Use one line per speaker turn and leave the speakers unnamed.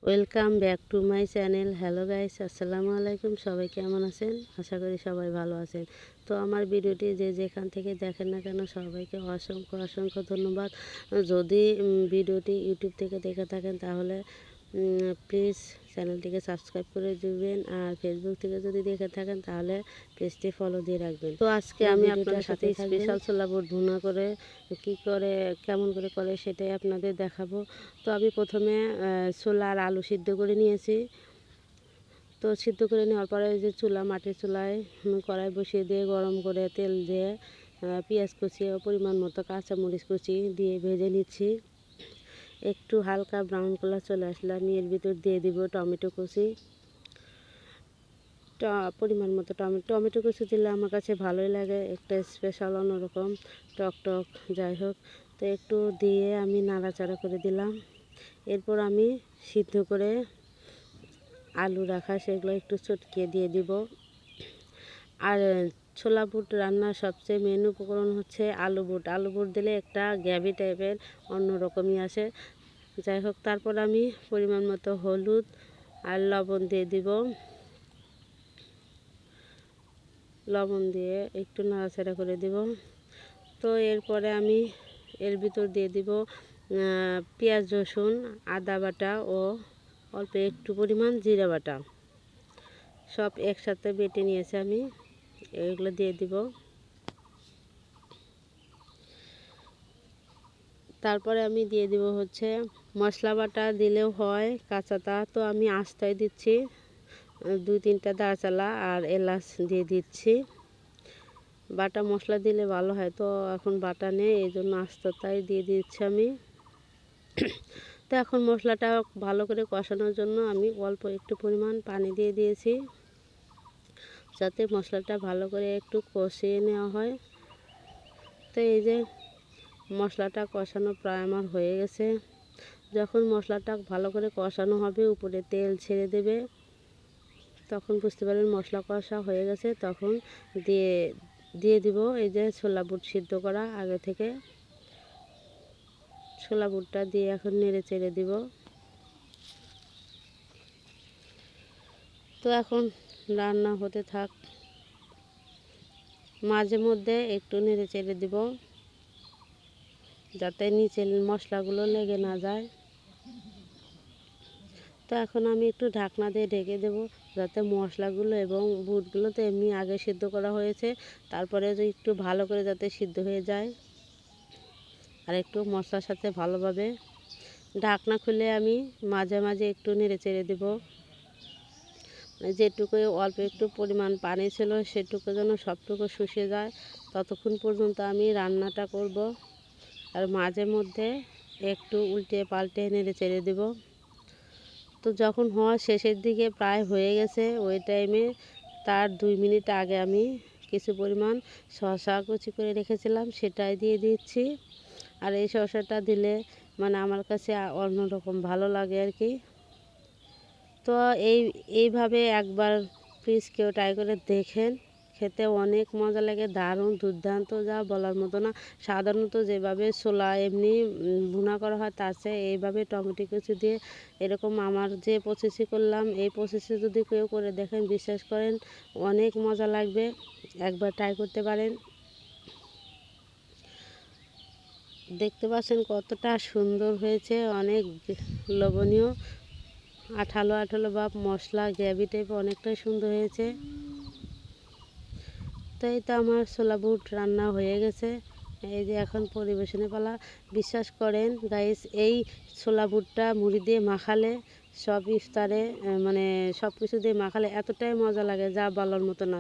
Welcome back to my channel. Hello guys, আসসালামু আলাইকুম। সবাই কেমন আছেন? আশা করি সবাই ভালো আছেন। তো আমার ভিডিওটি যে যেখান থেকে দেখেন না কেন সবাইকে অসংখ্য অসংখ্য ধন্যবাদ। যদি ভিডিওটি ইউটিউব থেকে দেখে থাকেন তাহলে প্লিজ চ্যানেলটিকে সাবস্ক্রাইব করে দিবেন, আর ফেসবুক থেকে যদি দেখে থাকেন তাহলে পেজটি ফলো দিয়ে রাখবেন। তো আজকে আমি আপনাদের সাথে স্পেশাল ছোলা বুট ভুনা করে কেমন করে করে সেটাই আপনাদের দেখাবো। তো আমি প্রথমে ছোলা আর আলু সিদ্ধ করে নিয়েছি। তো সিদ্ধ করে নেওয়ার পরে যে মাটির চুলায় কড়াই বসিয়ে দিয়ে গরম করে তেল দিয়ে পেঁয়াজ কুচি ও পরিমাণ মতো কাঁচামরিচ কুচি দিয়ে ভেজে নিচ্ছি। একটু হালকা ব্রাউন কালার চলে আসলে আমি এর ভিতর দিয়ে দিব টমেটো কুচি। পরিমাণ মতো টমেটো কুচি দিলে আমার কাছে ভালোই লাগে, একটা স্পেশাল অন্যরকম টক টক যাই হোক। তো একটু দিয়ে আমি নাড়াচাড়া করে দিলাম। এরপর আমি সিদ্ধ করে আলু রাখা সেগুলো একটু চটকিয়ে দিয়ে দিব। আর ছোলা বুট রান্নার সবচেয়ে মেন উপকরণ হচ্ছে আলু বুট দিলে একটা গ্যাভি টাইপের অন্যরকমই আসে। যাই হোক, তারপর আমি পরিমাণ মতো হলুদ আর লবণ দিয়ে দিব। লবণ দিয়ে একটু নাড়াচাড়া করে দিব। তো এরপরে আমি এর ভিতর দিয়ে দিব পেঁয়াজ রসুন আদা বাটা ও অল্প একটু পরিমাণ জিরা বাটা, সব একসাথে বেটে নিয়েছি আমি, এগুলো দিয়ে দিব। তারপরে আমি দিয়ে দিব হচ্ছে মশলা বাটা দিলেও হয় কাঁচাটা, তো আমি আস্তায় দিচ্ছি। 2-3টা দারচালা আর এলাচ দিয়ে দিচ্ছি। বাটা মশলা দিলে ভালো হয়, তো এখন বাটা নেই, এই জন্য আস্তাটাই দিয়ে দিচ্ছি আমি। তো এখন মশলাটা ভালো করে কষানোর জন্য আমি অল্প একটু পরিমাণ পানি দিয়ে দিয়েছি, যাতে মশলাটা ভালো করে একটু কষিয়ে নেওয়া হয়। তো এই যে মশলাটা কষানো প্রায় আমার হয়ে গেছে। যখন মশলাটা ভালো করে কষানো হবে, উপরে তেল ছেড়ে দেবে, তখন বুঝতে পারবেন মশলা কষা হয়ে গেছে। তখন দিয়ে দিব এই যে ছোলা বুট সিদ্ধ করা আগে থেকে, ছোলা বুটটা দিয়ে এখন নেড়ে চেড়ে দিব। তো এখন রান্না হতে থাক, মাঝে মধ্যে একটু নেড়ে চেড়ে দিব যাতে নিচের মশলাগুলো লেগে না যায়। তো এখন আমি একটু ঢাকনা দিয়ে ঢেকে দেব, যাতে মশলাগুলো এবং বুটগুলো তো এমনি আগে সিদ্ধ করা হয়েছে, তারপরে একটু ভালো করে যাতে সিদ্ধ হয়ে যায় আর একটু মশলার সাথে ভালোভাবে। ঢাকনা খুলে আমি মাঝে মাঝে একটু নেড়ে চেড়ে দেব, যেটুকু অল্প একটু পরিমাণ পানি ছিল সেটুকু যেন সবটুকু শুষে যায়, ততক্ষণ পর্যন্ত আমি রান্নাটা করব। আর মাঝে মধ্যে একটু উল্টে পাল্টে নেড়ে চেড়ে দেব। তো যখন হওয়া শেষের দিকে প্রায় হয়ে গেছে, ওই টাইমে তার 2 মিনিট আগে আমি কিছু পরিমাণ শসা কুচি করে রেখেছিলাম সেটাই দিয়ে দিচ্ছি। আর এই শসাটা দিলে মানে আমার কাছে অন্যরকম ভালো লাগে আর কি। তো এইভাবে একবার প্লিজ কেউ ট্রাই করে দেখেন, খেতে অনেক মজা লাগে, দারুণ দুর্দান্ত, যা বলার মতো না। সাধারণত যেভাবে ছোলা এমনি ভুনা করা হয় তার চেয়ে এইভাবে টমেটো কুচি দিয়ে এরকম আমার যে প্রসেসে করলাম, এই প্রসেসে যদি কেউ করে দেখেন বিশ্বাস করেন অনেক মজা লাগবে, একবার ট্রাই করতে পারেন। দেখতে পাচ্ছেন কতটা সুন্দর হয়েছে, অনেক লোভনীয়, আঠালো আঠালো ভাব, মশলা গ্রেভি টাইপ অনেকটাই সুন্দর হয়েছে। তো এই তো আমার ছোলা বুট রান্না হয়ে গেছে, এই যে এখন পরিবেশনের পালা। বিশ্বাস করেন গাইস, এই ছোলা বুটটা মুড়ি দিয়ে মাখালে সব ইফতারে মানে সব কিছু দিয়ে মাখালে এতটাই মজা লাগে যা বলার মতো না।